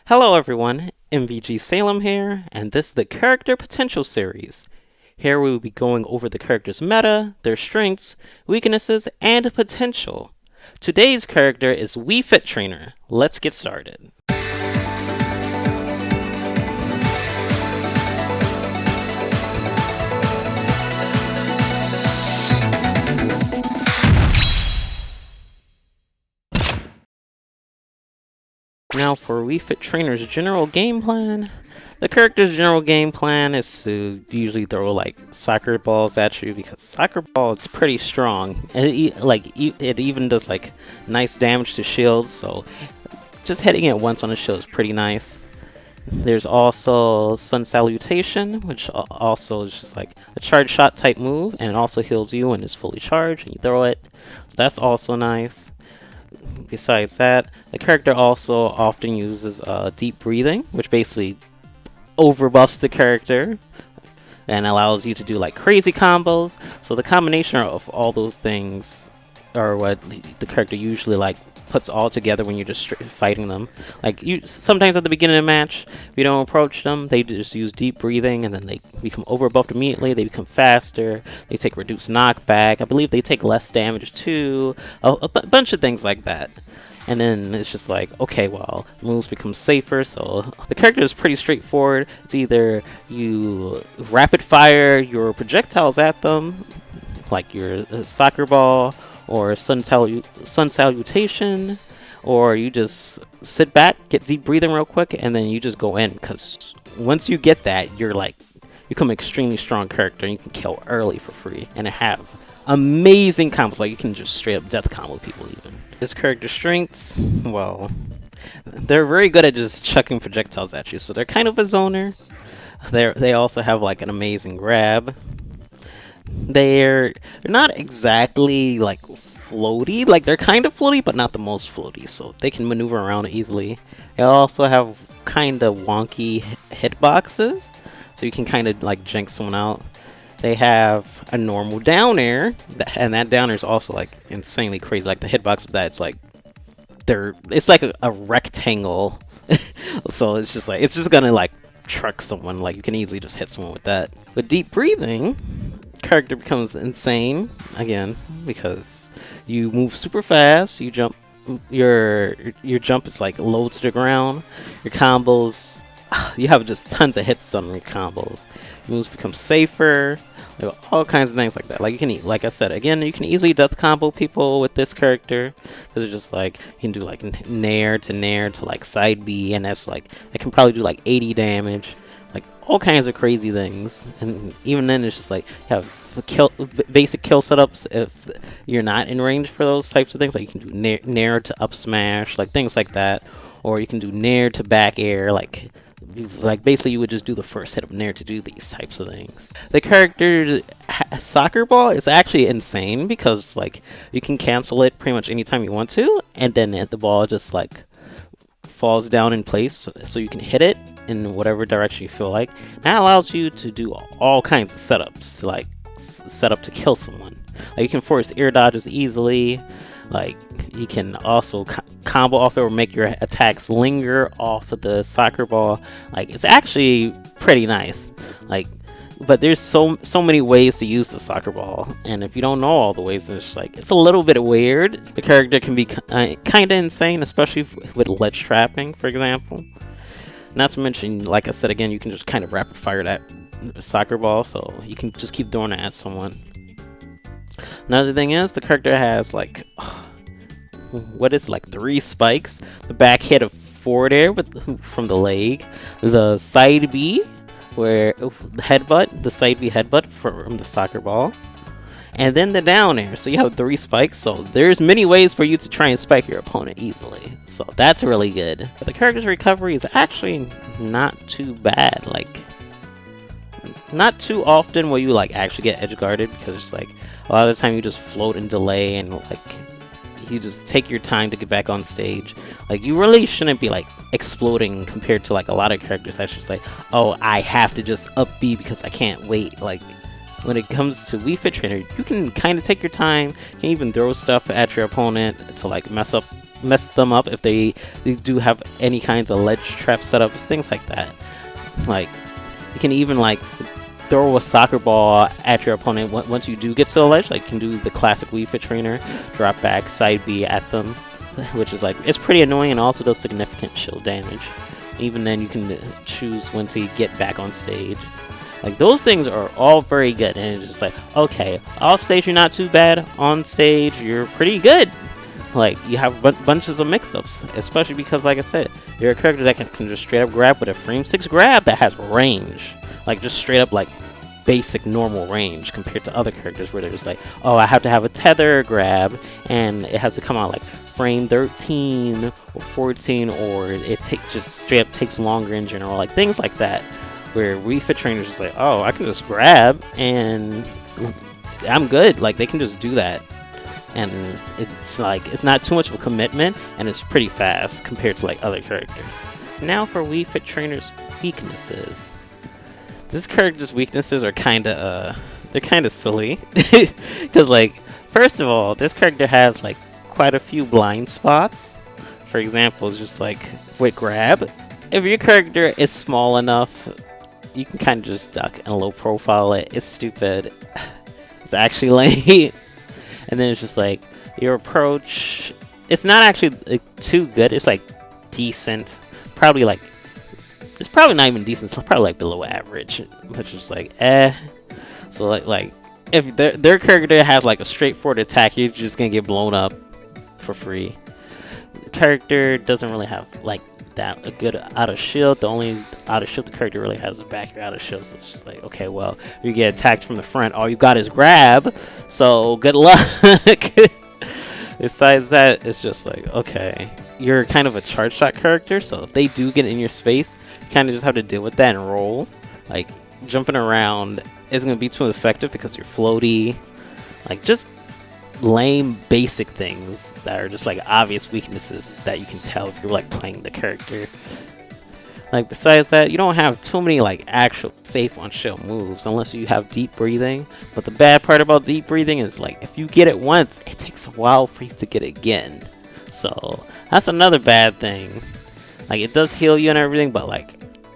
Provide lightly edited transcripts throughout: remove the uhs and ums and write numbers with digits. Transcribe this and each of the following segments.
Hello everyone, MVG Salem here, and this is the Character Potential series. Here we will be going over the character's meta, their strengths, weaknesses, and potential. Today's character is Wii Fit Trainer. Let's get started. Now for Wii Fit Trainer's general game plan. The character's general game plan is to usually throw like soccer balls at you because soccer ball is pretty strong. It even does like nice damage to shields, so just hitting it once on the shield is pretty nice. There's also Sun Salutation, which also is just like a charge shot type move, and it also heals you when it's fully charged and you throw it. So that's also nice. Besides that, the character also often uses deep breathing, which basically overbuffs the character and allows you to do like crazy combos. So the combination of all those things are what the character usually like puts all together when you're just fighting them. Like sometimes at the beginning of the match, if you don't approach them, they just use deep breathing and then they become overbuffed immediately. They become faster. They take reduced knockback. I believe they take less damage too. A bunch of things like that. And then it's just like, okay, well, moves become safer. So the character is pretty straightforward. It's either you rapid fire your projectiles at them, like your soccer ball, or sun salutation, or you just sit back, get deep breathing real quick, and then you just go in, because once you get that, you're like, you become an extremely strong character and you can kill early for free and have amazing combos. Like you can just straight up death combo people even. This character's strengths, well, they're very good at just chucking projectiles at you, so they're kind of a zoner. They also have like an amazing grab. They're not exactly like floaty, like they're kind of floaty but not the most floaty, so they can maneuver around easily. They also have kind of wonky hitboxes, so you can kind of like jank someone out. They have a normal down air, and that down air is also like insanely crazy. Like the hitbox of that, it's like a rectangle, so it's just gonna like truck someone. Like you can easily just hit someone with that. With deep breathing, character becomes insane again because you move super fast. You jump, your jump is like low to the ground. Your combos, you have just tons of hits on your combos. Moves become safer. All kinds of things like that. Like you can, like I said again, you can easily death combo people with this character because it's just like you can do like nair to like side B, and that's like that can probably do like 80 damage. Like all kinds of crazy things, and even then it's just like you have basic kill setups if you're not in range for those types of things. Like you can do nair to up smash, like things like that, or you can do nair to back air, like basically you would just do the first hit of nair to do these types of things. The character's soccer ball is actually insane because like you can cancel it pretty much anytime you want to, and then the ball just like falls down in place, so you can hit it in whatever direction you feel like. That allows you to do all kinds of setups, like set up to kill someone. Like you can force air dodges easily. Like you can also combo off it or make your attacks linger off of the soccer ball. Like it's actually pretty nice. Like, but there's so many ways to use the soccer ball, and if you don't know all the ways, it's just like it's a little bit weird. The character can be kind of insane, especially with ledge trapping, for example. Not to mention, like I said again, you can just kind of rapid fire that soccer ball, so you can just keep throwing it at someone. Another thing is the character has like what is like 3 spikes, the back hit of forward air from the leg, the side B where the side B headbutt from the soccer ball, and then the down air. So you have 3 spikes, so there's many ways for you to try and spike your opponent easily, so that's really good. But the character's recovery is actually not too bad. Like not too often will you like actually get edge guarded, because it's like a lot of the time you just float and delay, and like you just take your time to get back on stage. Like you really shouldn't be like exploding compared to like a lot of characters that's just like, oh, I have to just up B because I can't wait. Like when it comes to Wii Fit Trainer, you can kind of take your time. You can even throw stuff at your opponent to like mess up mess them up if they do have any kinds of ledge trap setups, things like that. Like, you can even like throw a soccer ball at your opponent once you do get to the ledge. Like, you can do the classic Wii Fit Trainer, drop back side B at them, which is like, it's pretty annoying and also does significant shield damage. Even then, you can choose when to get back on stage. Like, those things are all very good, and it's just like, okay, off stage you're not too bad, on stage you're pretty good. Like, you have bunches of mix-ups, especially because, like I said, you're a character that can just straight up grab with a frame 6 grab that has range. Like, just straight up, like, basic normal range compared to other characters where they're just like, oh, I have to have a tether grab, and it has to come out, like, frame 13 or 14, or it just straight up takes longer in general. Like, things like that, where Wii Fit Trainer is just like, oh, I can just grab, and I'm good. Like, they can just do that. And it's like, it's not too much of a commitment, and it's pretty fast compared to like other characters. Now for Wii Fit Trainer's weaknesses. This character's weaknesses are kinda they're kinda silly. Because like, first of all, this character has like quite a few blind spots. For example, it's just like with grab. If your character is small enough, you can kinda just duck and low profile it. It's stupid. It's actually lame. And then it's just like, your approach, it's not actually like, too good. It's like decent. Probably like, it's probably not even decent. It's probably like below average. Which is like, eh. So like if their character has like a straightforward attack, you're just gonna get blown up for free. The character doesn't really have like that a good out of shield. The only out of shield the character really has is back your out of shield. So it's just like, okay, well, you get attacked from the front, all you got is grab, so good luck. Besides that, it's just like, okay, you're kind of a charge shot character, so if they do get in your space, you kind of just have to deal with that and roll. Like, jumping around isn't gonna be too effective because you're floaty. Like, just lame basic things that are just like obvious weaknesses that you can tell if you're like playing the character. Like, besides that, you don't have too many like actual safe on shield moves unless you have deep breathing. But the bad part about deep breathing is like, if you get it once, it takes a while for you to get it again. So that's another bad thing. Like, it does heal you and everything, but like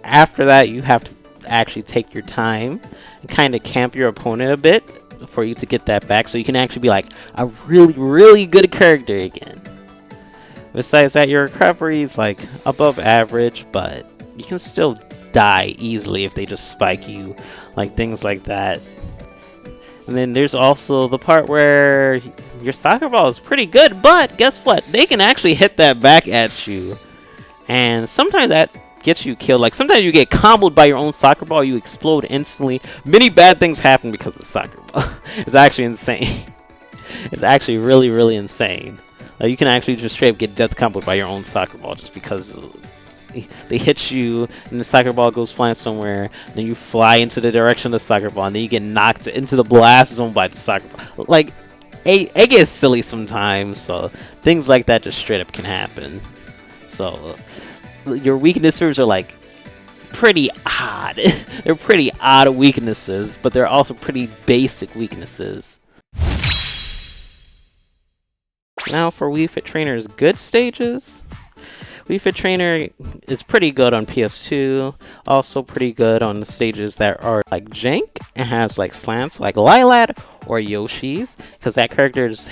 after that you have to actually take your time and kind of camp your opponent a bit for you to get that back, so you can actually be like a really good character again. Besides that, your recovery is like above average, but you can still die easily if they just spike you, like things like that. And then there's also the part where your soccer ball is pretty good, but guess what? They can actually hit that back at you, and sometimes that gets you killed. Like, sometimes you get comboed by your own soccer ball, you explode instantly. Many bad things happen because of soccer ball. It's actually insane. It's actually really insane. Like, you can actually just straight up get death comboed by your own soccer ball just because they hit you and the soccer ball goes flying somewhere, and then you fly into the direction of the soccer ball, and then you get knocked into the blast zone by the soccer ball. Like, it gets silly sometimes, so things like that just straight up can happen. So your weaknesses are like pretty odd. They're pretty odd weaknesses, but they're also pretty basic weaknesses. Now for Wii Fit Trainer's good stages. Wii Fit Trainer is pretty good on PS2, also pretty good on the stages that are like jank and has like slants like Lilat or Yoshi's, because that character's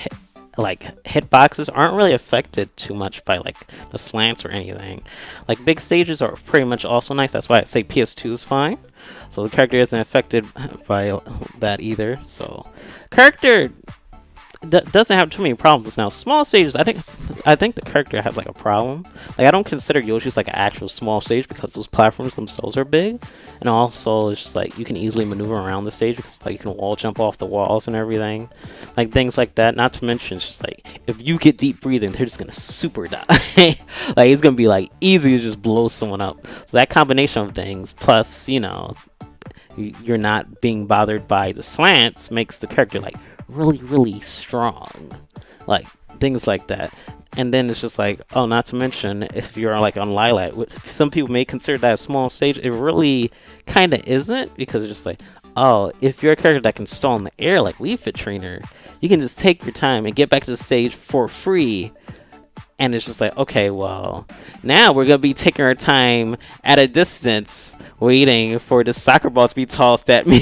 like hitboxes aren't really affected too much by like the slants or anything. Like, big stages are pretty much also nice. That's why I say PS2 is fine. So the character isn't affected by that either. So character doesn't have too many problems. Now, small stages, I think the character has like a problem. Like, I don't consider Yoshi's like an actual small stage because those platforms themselves are big, and also it's just like you can easily maneuver around the stage because like you can wall jump off the walls and everything, like things like that. Not to mention, it's just like if you get deep breathing, they're just gonna super die. Like, it's gonna be like easy to just blow someone up. So that combination of things, plus, you know, you're not being bothered by the slants, makes the character like really strong, like things like that. And then it's just like, oh, not to mention, if you're like on Lilat, some people may consider that a small stage. It really kind of isn't, because it's just like, oh, if you're a character that can stall in the air like Wii Fit Trainer, you can just take your time and get back to the stage for free And it's just like, okay, well, now we're gonna be taking our time at a distance, waiting for the soccer ball to be tossed at me.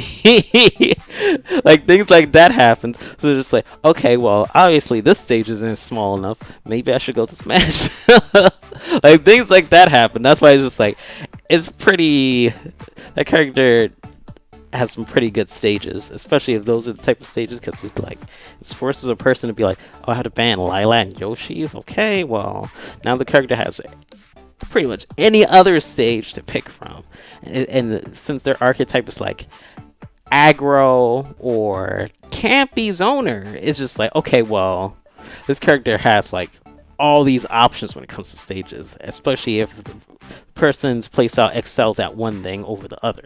Like things like that happens. So it's just like, okay, well, obviously this stage isn't small enough. Maybe I should go to Smash. Like things like that happen. That's why it's just like, it's pretty. That character has some pretty good stages, especially if those are the type of stages, because it like it forces a person to be like, oh, I have to ban Lila and Yoshi's. Okay, well, now the character has pretty much any other stage to pick from, and since their archetype is like aggro or campy zoner, it's just like, okay, well, this character has like all these options when it comes to stages, especially if the person's playstyle excels at one thing over the other.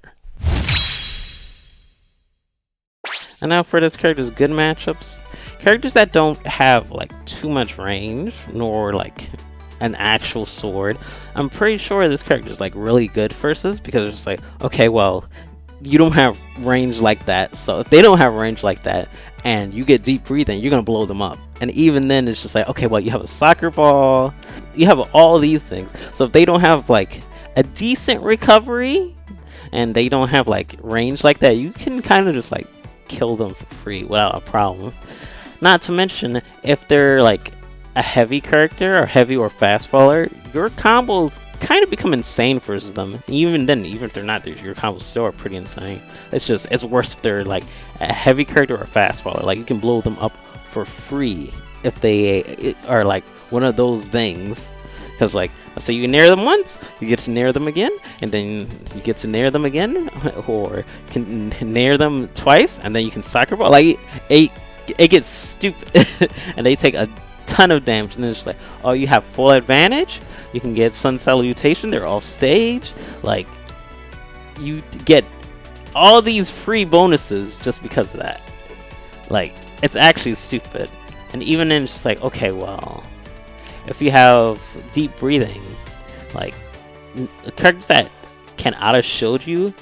And now for this character's good matchups, characters that don't have like too much range nor like an actual sword. I'm pretty sure this character is like really good versus, because it's just like, okay, well, you don't have range like that, so if they don't have range like that and you get deep breathing, you're gonna blow them up. And even then it's just like, okay, well, you have a soccer ball, you have all these things, so if they don't have like a decent recovery and they don't have like range like that, you can kind of just like kill them for free without a problem. Not to mention, if they're like a heavy character or heavy or fast faller, your combos kind of become insane versus them. Even then, even if they're not there, your combos still are pretty insane. It's just, it's worse if they're like a heavy character or a fast faller. Like you can blow them up for free if they are like one of those things. Because like, so you nair them once, you get to nair them again, and then you get to nair them again, or can nair them twice, and then you can soccer ball. Like it gets stupid, and they take a ton of damage. And then it's like, oh, you have full advantage. You can get Sun Salutation. They're off stage. Like you get all these free bonuses just because of that. Like it's actually stupid. And even then, it's just like, okay, well, if you have deep breathing, like characters that can auto shield you,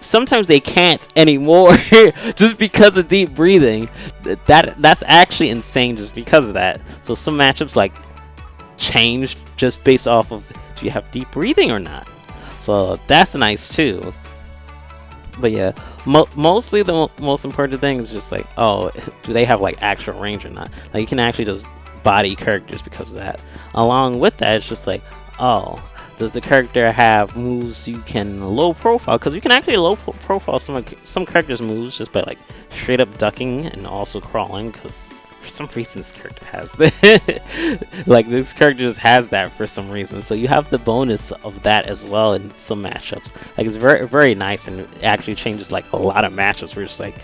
sometimes they can't anymore just because of deep breathing. That's actually insane just because of that. So some matchups like changed just based off of, do you have deep breathing or not? So that's nice too. But yeah, mostly the most important thing is just like, oh, do they have like actual range or not? Like you can actually just body characters because of that. Along with that, it's just like, oh, does the character have moves you can low profile? Because you can actually low profile some characters' moves just by like straight up ducking and also crawling, because for some reason this character has that. Like this character just has that for some reason, so you have the bonus of that as well in some matchups. Like it's very, very nice, and it actually changes like a lot of matchups where it's like,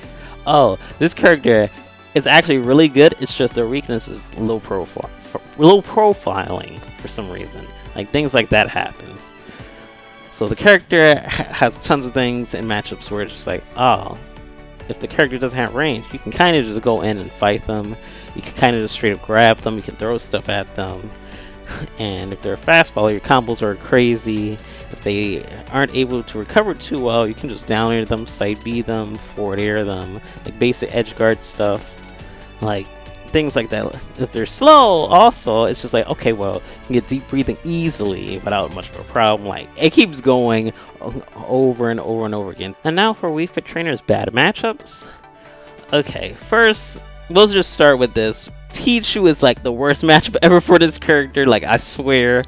oh, this character is actually really good, it's just their weakness is low profiling for some reason. Like things like that happens. So the character has tons of things in matchups where it's just like, oh, if the character doesn't have range, you can kind of just go in and fight them. You can kind of just straight up grab them. You can throw stuff at them. And if they're a fast follower, your combos are crazy. If they aren't able to recover too well, you can just down air them, side B them, forward air them, like basic edge guard stuff, like things like that. If they're slow, also, it's just like, okay, well, you can get deep breathing easily without much of a problem. Like it keeps going over and over and over again. And now for Wii Fit Trainer's bad matchups. Okay, first, we'll just start with this. Pichu is like the worst matchup ever for this character, like I swear.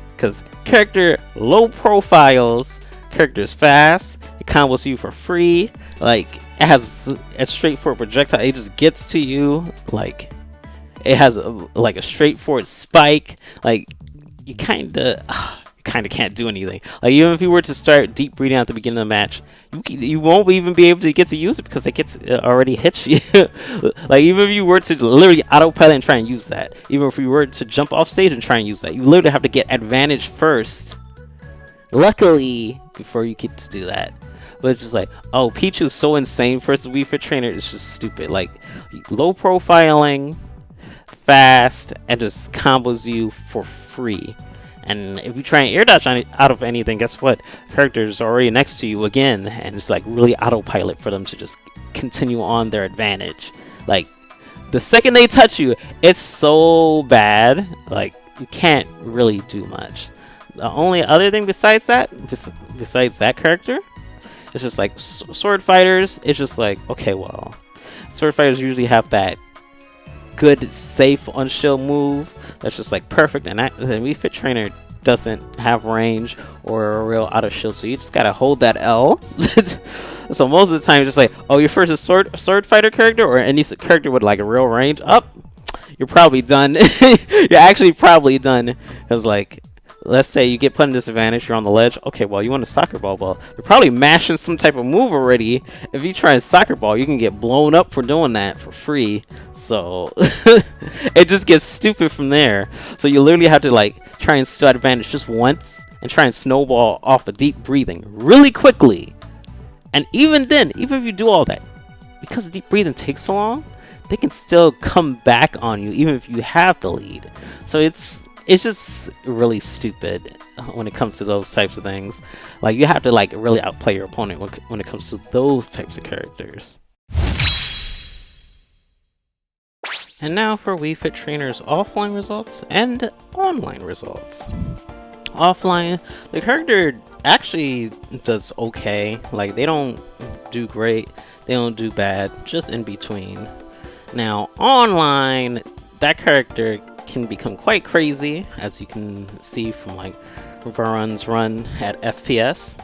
Because character low profiles, character's fast, it combos you for free, like it has a straightforward projectile, it just gets to you, like it has like a straightforward spike, like you kinda can't do anything. Like even if you were to start deep breathing at the beginning of the match, you won't even be able to get to use it because it already hits you. Like even if you were to literally autopilot and try and use that, even if you were to jump off stage and try and use that, you literally have to get advantage first, luckily, before you get to do that. But it's just like, oh, Pichu is so insane versus Wii Fit Trainer, it's just stupid. Like low profiling, fast, and just combos you for free. And if you try and air dodge out of anything, guess what? Characters are already next to you again, and it's like really autopilot for them to just continue on their advantage. Like The second they touch you, it's so bad. Like, you can't really do much. The only other thing besides that character, it's just like sword fighters. It's just like, okay, well, sword fighters usually have that good, safe on shield move that's just like perfect, and Wii Fit Trainer doesn't have range or a real auto shield, so you just gotta hold that L. So most of the time, it's just like, oh, your first is sword fighter character or any character with like a real range. Up, you're probably done. You're actually probably done, because like, let's say you get put in disadvantage, you're on the ledge. Okay, well, you want a soccer ball. Well, they're probably mashing some type of move already. If you try a soccer ball, you can get blown up for doing that for free. So it just gets stupid from there. So you literally have to like try and steal advantage just once and try and snowball off of deep breathing really quickly. And even then, even if you do all that, because deep breathing takes so long, they can still come back on you even if you have the lead. So it's just really stupid when it comes to those types of things. Like, you have to like really outplay your opponent when it comes to those types of characters. And now for Wii Fit Trainer's offline results and online results. Offline, the character actually does okay. Like, they don't do great, they don't do bad, just in between. Now online, that character can become quite crazy, as you can see from like Varun's run at FPS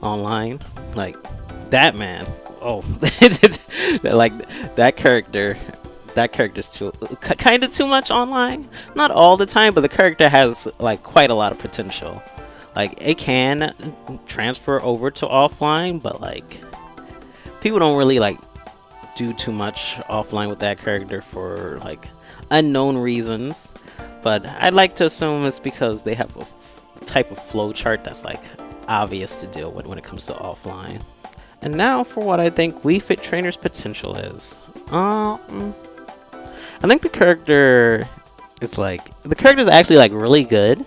online. Like, that man, oh, like that character's too kind of too much online. Not all the time, but the character has like quite a lot of potential. Like, it can transfer over to offline, but like, people don't really like do too much offline with that character for like unknown reasons. But I'd like to assume it's because they have a type of flow chart that's like obvious to deal with when it comes to offline. And now for what I think Wii Fit Trainer's potential is. I think the character is actually like really good.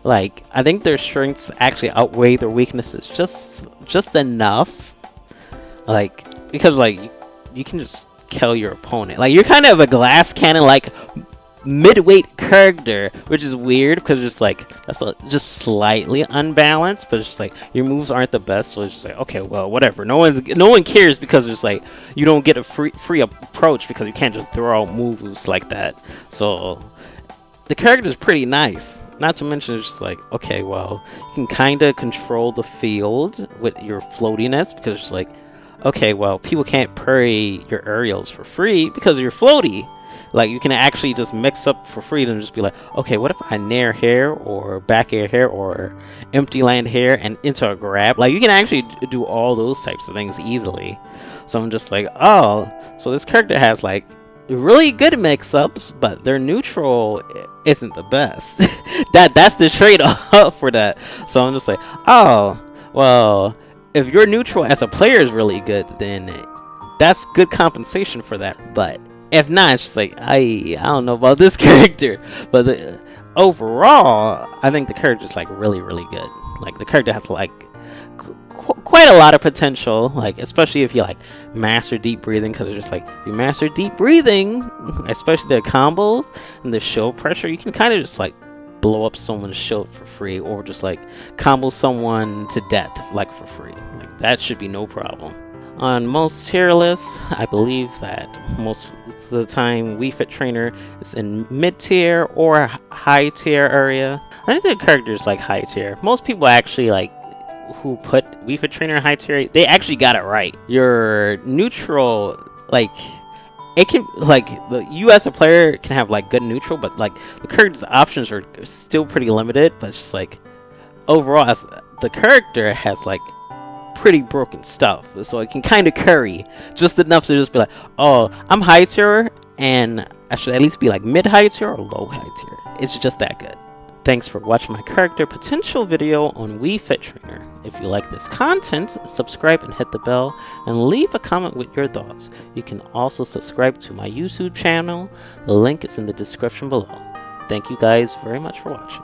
Like, I think their strengths actually outweigh their weaknesses just enough. Like, because like you can just kill your opponent. Like, you're kind of a glass cannon like midweight character, which is weird because just like that's just slightly unbalanced, but it's just like your moves aren't the best, so it's just like, okay, well, whatever. No one cares, because it's like you don't get a free approach because you can't just throw out moves like that. So the character is pretty nice. Not to mention, it's just like, okay, well, you can kind of control the field with your floatiness, because it's just like, okay, well, people can't parry your aerials for free because you're floaty. Like, you can actually just mix up for free and just be like, okay, what if I nair here or back air here or empty land here and into a grab? Like, you can actually do all those types of things easily. So I'm just like, oh, so this character has like really good mix-ups, but their neutral isn't the best. That's the trade-off for that. So I'm just like, oh, well, if your neutral as a player is really good, then that's good compensation for that. But if not, it's just like, I don't know about this character. But overall, I think the character is like really, really good. Like, the character has like quite a lot of potential, like especially if you like master deep breathing, because it's just like, you master deep breathing, especially the combos and the shield pressure, you can kind of just like blow up someone's shield for free, or just like combo someone to death like for free. Like, that should be no problem. On most tier lists, I believe that most of the time Wii Fit Trainer is in mid-tier or high tier area. I think the character is like high tier. Most people actually like who put Wii Fit Trainer in high tier, they actually got it right. Your neutral, like, it can, like, you as a player can have like good neutral, but like the character's options are still pretty limited. But it's just like, overall, as the character has like pretty broken stuff, so it can kind of curry just enough to just be like, oh, I'm high tier and I should at least be like mid high tier or low high tier. It's just that good. Thanks for watching my character potential video on Wii Fit Trainer. If you like this content, subscribe and hit the bell, and leave a comment with your thoughts. You can also subscribe to my YouTube channel. The link is in the description below. Thank you guys very much for watching.